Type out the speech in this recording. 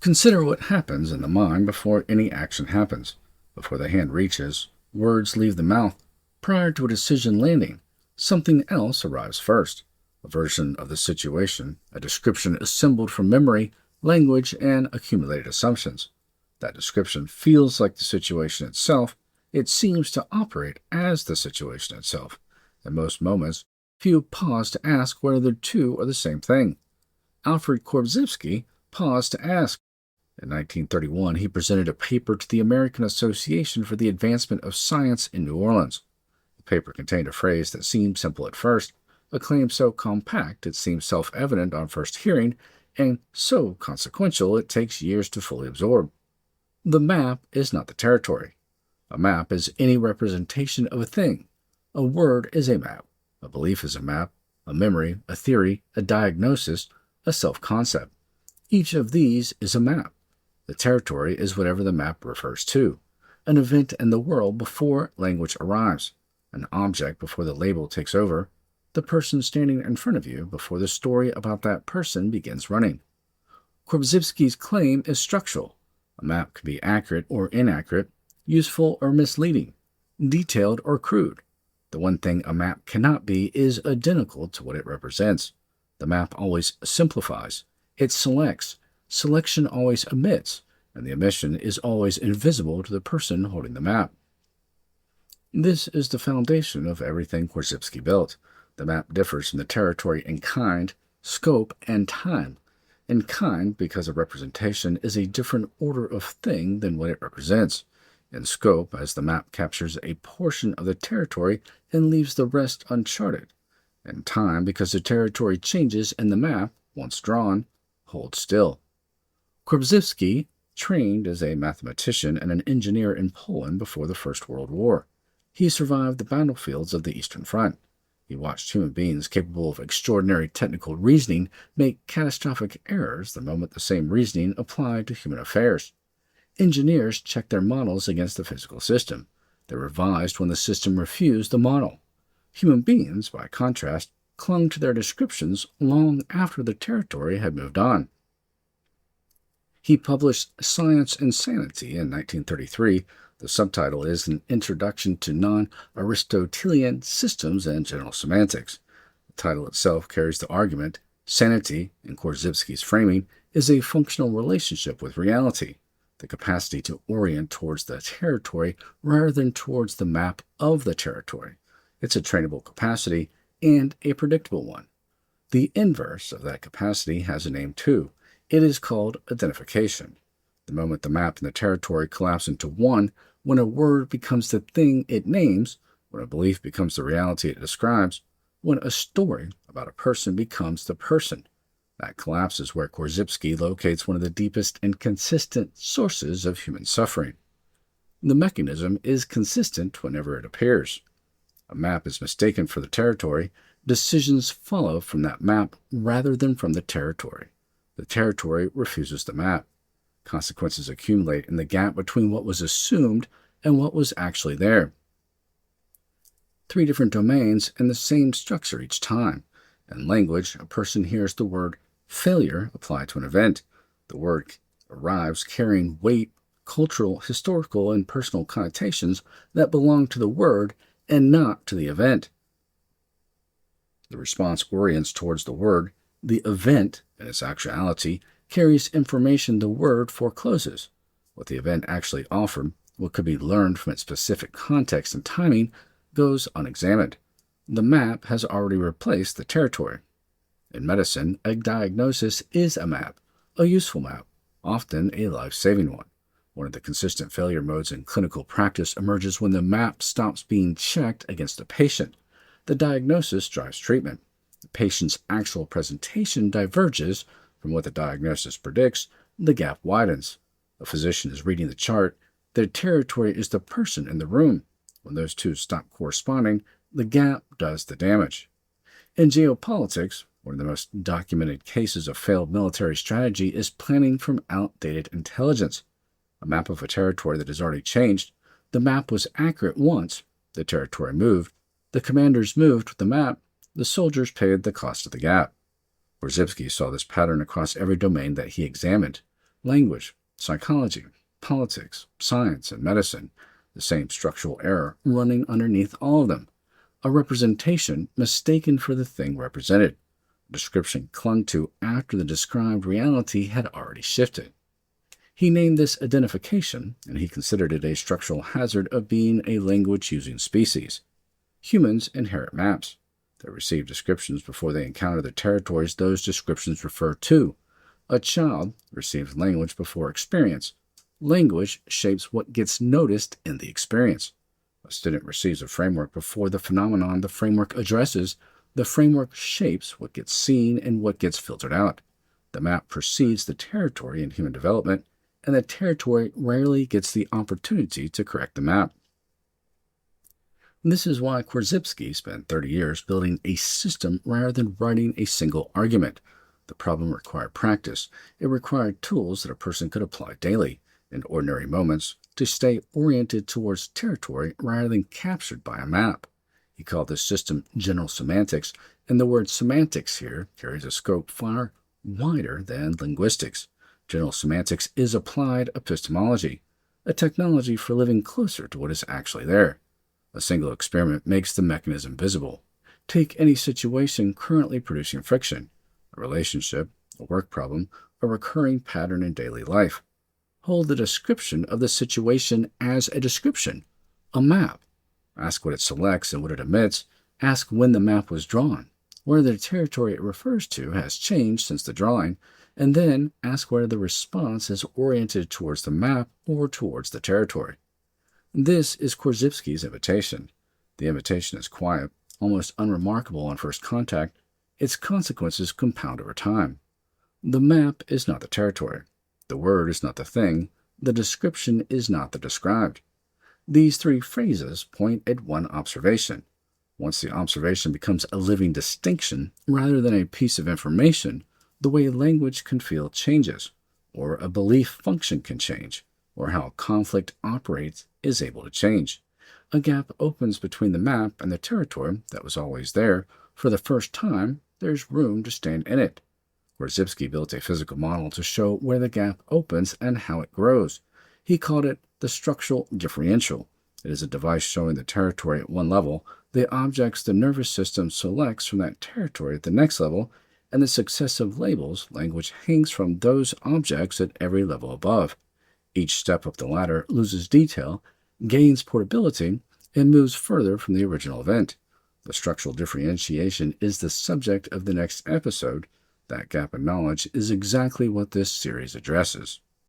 Consider what happens in the mind before any action happens. Before the hand reaches, words leave the mouth. Prior to a decision landing, something else arrives first. A version of the situation, a description assembled from memory, language, and accumulated assumptions. That description feels like the situation itself. It seems to operate as the situation itself. In most moments, few pause to ask whether the two are the same thing. Alfred Korzybski paused to ask. In 1931, he presented a paper to the American Association for the Advancement of Science in New Orleans. The paper contained a phrase that seemed simple at first, a claim so compact it seems self-evident on first hearing, and so consequential it takes years to fully absorb. The map is not the territory. A map is any representation of a thing. A word is a map. A belief is a map. A memory, a theory, a diagnosis, a self-concept. Each of these is a map. The territory is whatever the map refers to, an event in the world before language arrives, an object before the label takes over, the person standing in front of you before the story about that person begins running. Korzybski's claim is structural. A map can be accurate or inaccurate, useful or misleading, detailed or crude. The one thing a map cannot be is identical to what it represents. The map always simplifies. It selects. Selection always omits, and the omission is always invisible to the person holding the map. This is the foundation of everything Korzybski built. The map differs from the territory in kind, scope, and time. In kind, because a representation is a different order of thing than what it represents. In scope, as the map captures a portion of the territory and leaves the rest uncharted. In time, because the territory changes and the map, once drawn, holds still. Korzybski trained as a mathematician and an engineer in Poland before the First World War. He survived the battlefields of the Eastern Front. He watched human beings capable of extraordinary technical reasoning make catastrophic errors the moment the same reasoning applied to human affairs. Engineers checked their models against the physical system. They revised when the system refused the model. Human beings, by contrast, clung to their descriptions long after the territory had moved on. He published Science and Sanity in 1933. The subtitle is An Introduction to Non-Aristotelian Systems and General Semantics. The title itself carries the argument, sanity, in Korzybski's framing, is a functional relationship with reality, the capacity to orient towards the territory rather than towards the map of the territory. It's a trainable capacity and a predictable one. The inverse of that capacity has a name too. It is called identification. The moment the map and the territory collapse into one, when a word becomes the thing it names, when a belief becomes the reality it describes, when a story about a person becomes the person. That collapse is where Korzybski locates one of the deepest and consistent sources of human suffering. The mechanism is consistent whenever it appears. A map is mistaken for the territory. Decisions follow from that map rather than from the territory. The territory refuses the map. Consequences accumulate in the gap between what was assumed and what was actually there. 3 different domains and the same structure each time. In language, a person hears the word failure applied to an event. The word arrives carrying weight, cultural, historical, and personal connotations that belong to the word and not to the event. The response orients towards the word. The event, in its actuality, carries information the word forecloses. What the event actually offered, what could be learned from its specific context and timing, goes unexamined. The map has already replaced the territory. In medicine, a diagnosis is a map, a useful map, often a life-saving one. One of the consistent failure modes in clinical practice emerges when the map stops being checked against the patient. The diagnosis drives treatment. The patient's actual presentation diverges from what the diagnosis predicts. The gap widens. A physician is reading the chart. Their territory is the person in the room. When those two stop corresponding, the gap does the damage. In geopolitics, one of the most documented cases of failed military strategy is planning from outdated intelligence. A map of a territory that has already changed. The map was accurate once. The territory moved. The commanders moved with the map. The soldiers paid the cost of the gap. Korzybski saw this pattern across every domain that he examined. Language, psychology, politics, science, and medicine, the same structural error running underneath all of them. A representation mistaken for the thing represented. A description clung to after the described reality had already shifted. He named this identification, and he considered it a structural hazard of being a language-using species. Humans inherit maps. They receive descriptions before they encounter the territories those descriptions refer to. A child receives language before experience. Language shapes what gets noticed in the experience. A student receives a framework before the phenomenon the framework addresses. The framework shapes what gets seen and what gets filtered out. The map precedes the territory in human development, and the territory rarely gets the opportunity to correct the map. This is why Korzybski spent 30 years building a system rather than writing a single argument. The problem required practice. It required tools that a person could apply daily, in ordinary moments, to stay oriented towards territory rather than captured by a map. He called this system general semantics, and the word semantics here carries a scope far wider than linguistics. General semantics is applied epistemology, a technology for living closer to what is actually there. A single experiment makes the mechanism visible. Take any situation currently producing friction, a relationship, a work problem, a recurring pattern in daily life. Hold the description of the situation as a description, a map. Ask what it selects and what it omits. Ask when the map was drawn, whether the territory it refers to has changed since the drawing, and then ask whether the response is oriented towards the map or towards the territory. This is Korzybski's invitation. The invitation is quiet, almost unremarkable on first contact. Its consequences compound over time. The map is not the territory. The word is not the thing. The description is not the described. These three phrases point at one observation. Once the observation becomes a living distinction rather than a piece of information, the way language can feel changes, or a belief function can change, or how conflict operates is able to change. A gap opens between the map and the territory that was always there. For the first time, there's room to stand in it. Korzybski built a physical model to show where the gap opens and how it grows. He called it the structural differential. It is a device showing the territory at one level, the objects the nervous system selects from that territory at the next level, and the successive labels language hangs from those objects at every level above. Each step up the ladder loses detail, gains portability, and moves further from the original event. The structural differentiation is the subject of the next episode. That gap in knowledge is exactly what this series addresses.